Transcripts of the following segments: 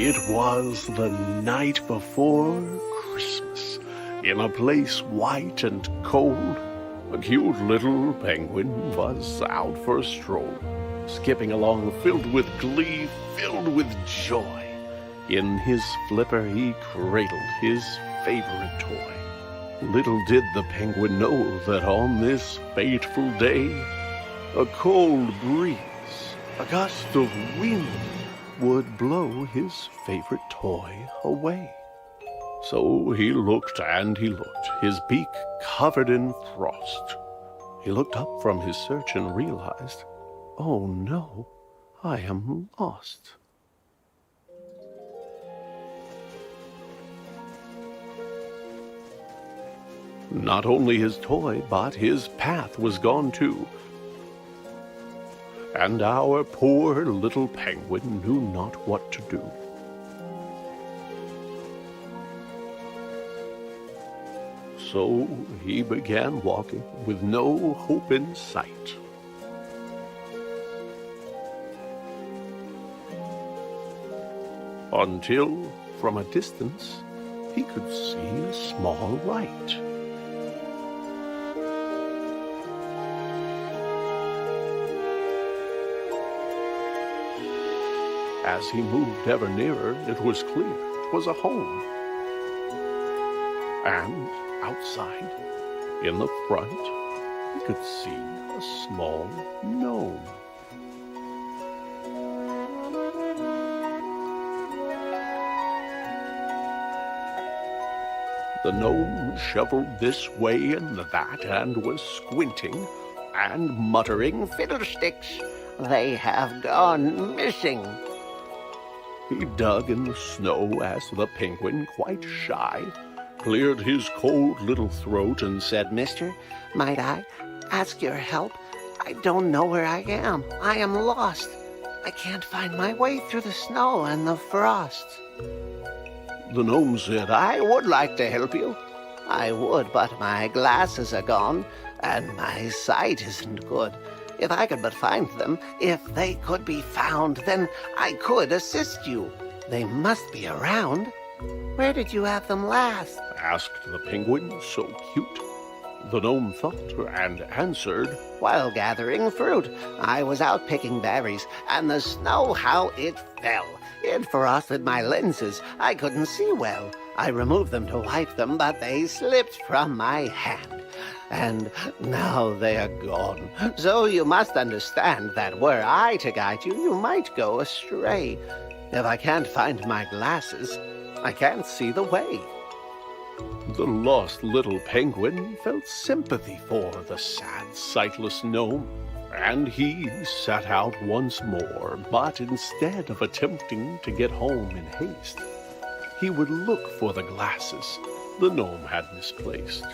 It was the night before Christmas. In a place white and cold, a cute little penguin was out for a stroll, skipping along filled with glee, filled with joy. In his flipper he cradled his favorite toy. Little did the penguin know that on this fateful day, a cold breeze, a gust of wind, would blow his favorite toy away. So he looked and he looked, his beak covered in frost. He looked up from his search and realized, oh no, I am lost. Not only his toy, but his path was gone too. And our poor little penguin knew not what to do. So he began walking with no hope in sight. Until, from a distance, he could see a small light. As he moved ever nearer, it was clear 'twas a home. And outside, in the front, he could see a small gnome. The gnome shoveled this way and that, and was squinting and muttering, "Fiddlesticks, they have gone missing." He dug in the snow as the penguin, quite shy, cleared his cold little throat and said, "Mister, might I ask your help? I don't know where I am. I am lost. I can't find my way through the snow and the frost." The gnome said, "I would like to help you. I would, but my glasses are gone, and my sight isn't good. If I could but find them, if they could be found, then I could assist you. They must be around. Where did you have them last?" asked the penguin, so cute. The gnome thought and answered, "While gathering fruit, I was out picking berries, and the snow, how it fell. It frosted my lenses. I couldn't see well. I removed them to wipe them, but they slipped from my hand. And now they are gone. So you must understand that were I to guide you, you might go astray. If I can't find my glasses, I can't see the way." The lost little penguin felt sympathy for the sad, sightless gnome, and he set out once more, but instead of attempting to get home in haste, he would look for the glasses the gnome had misplaced.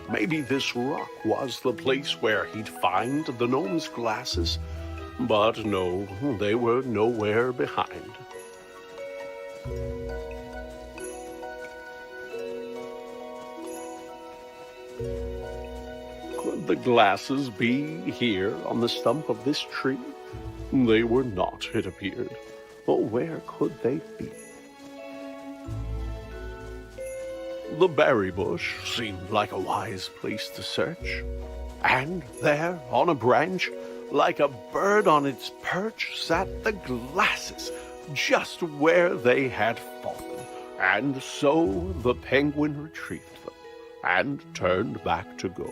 Maybe this rock was the place where he'd find the gnome's glasses, but no, they were nowhere behind. Could the glasses be here on the stump of this tree? They were not, it appeared. But where could they be? The berry bush seemed like a wise place to search. And there, on a branch, like a bird on its perch, sat the glasses, just where they had fallen. And so the penguin retrieved them, and turned back to go.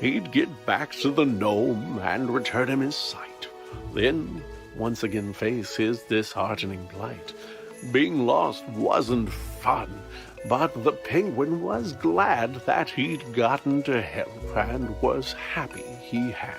He'd get back to the gnome and return him his sight. Then once again face his disheartening plight. Being lost wasn't fun, but the penguin was glad that he'd gotten to help and was happy he had.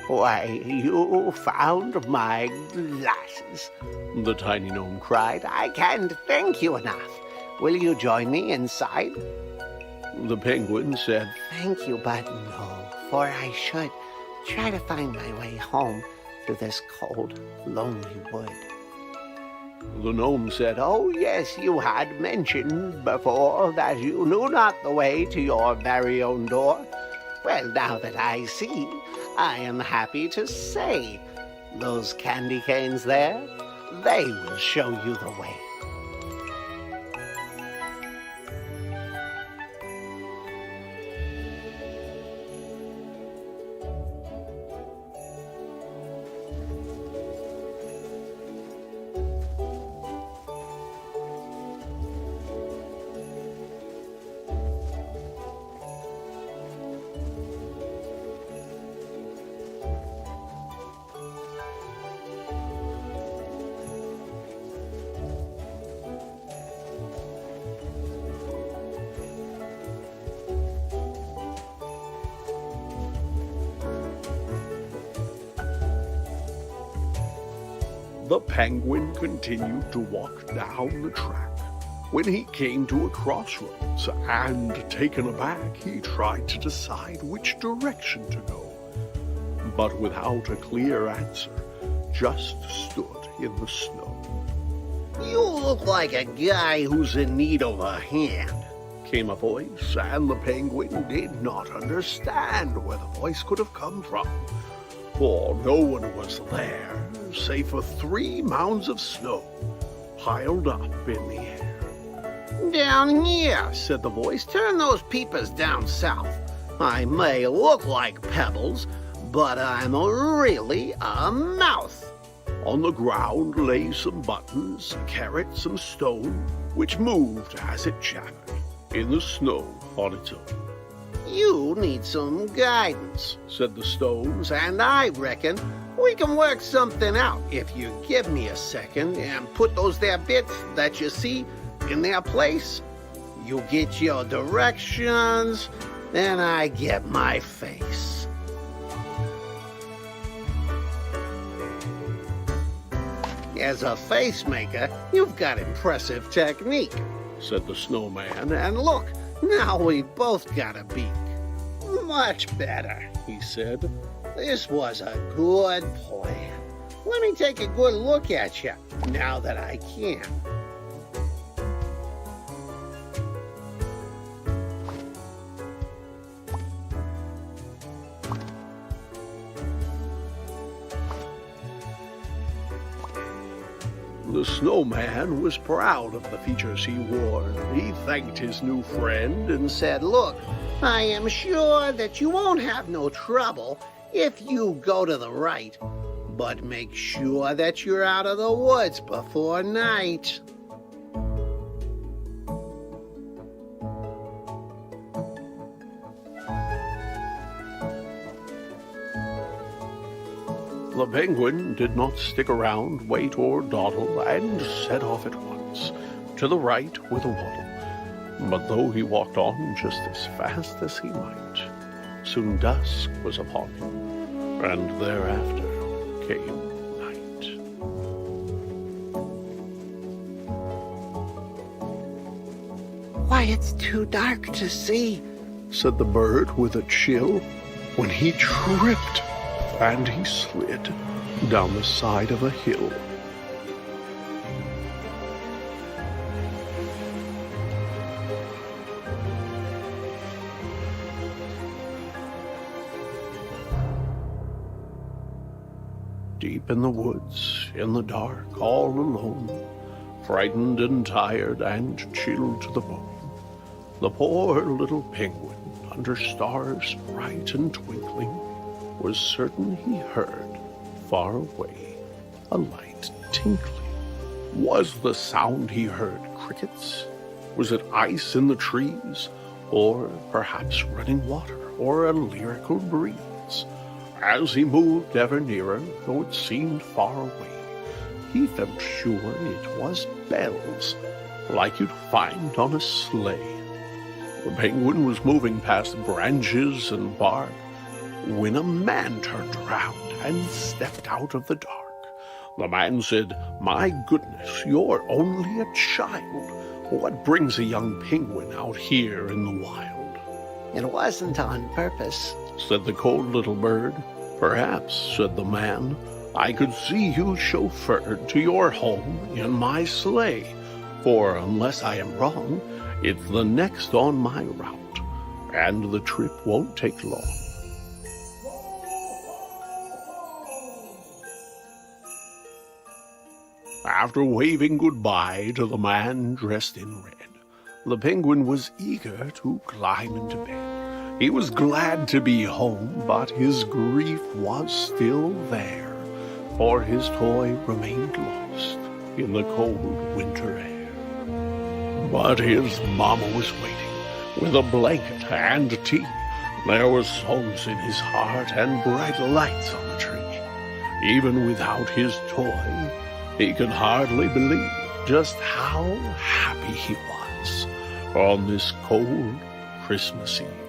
Why, you found my glasses, the tiny gnome cried. I can't thank you enough. Will you join me inside? The penguin said, Thank you, but no, for I should try to find my way home through this cold, lonely wood. The gnome said, Oh, yes, you had mentioned before that you knew not the way to your very own door. Well, now that I see, I am happy to say, those candy canes there, they will show you the way. The penguin continued to walk down the track. When he came to a crossroads, and taken aback, he tried to decide which direction to go, but without a clear answer, just stood in the snow. You look like a guy who's in need of a hand, came a voice, and the penguin did not understand where the voice could have come from, for no one was there, save for 3 mounds of snow piled up in the air. Down here, said the voice. Turn those peepers down south. I may look like pebbles, but I'm really a mouse. On the ground lay some buttons, a carrot, some stone, which moved as it chattered in the snow on its own. You need some guidance, said the stones, and I reckon we can work something out if you give me a second and put those there bits that you see in their place. You get your directions, then I get my face. As a face maker, you've got impressive technique, said the snowman, and look, now we both got a beak. Much better, he said. This was a good plan. Let me take a good look at you, now that I can. The snowman was proud of the features he wore. He thanked his new friend and said, Look, I am sure that you won't have no trouble if you go to the right, but make sure that you're out of the woods before night. The penguin did not stick around, wait, or dawdle, and set off at once, to the right with a waddle. But though he walked on just as fast as he might, soon dusk was upon him, and thereafter came night. Why, it's too dark to see, said the bird with a chill, when he tripped and he slid down the side of a hill. Deep in the woods, in the dark, all alone, frightened and tired and chilled to the bone, the poor little penguin, under stars bright and twinkling, was certain he heard, far away, a light tinkling. Was the sound he heard crickets? Was it ice in the trees? Or perhaps running water, or a lyrical breeze? As he moved ever nearer, though it seemed far away, he felt sure it was bells, like you'd find on a sleigh. The penguin was moving past branches and bark, when a man turned around and stepped out of the dark. The man said, "My goodness, you're only a child. What brings a young penguin out here in the wild?" "It wasn't on purpose," said the cold little bird. "Perhaps," said the man, "I could see you chauffeured to your home in my sleigh, for unless I am wrong, it's the next on my route, and the trip won't take long." After waving goodbye to the man dressed in red, the penguin was eager to climb into bed. He was glad to be home, but his grief was still there, for his toy remained lost in the cold winter air. But his mama was waiting with a blanket and tea. There were songs in his heart and bright lights on the tree. Even without his toy, he could hardly believe just how happy he was on this cold Christmas Eve.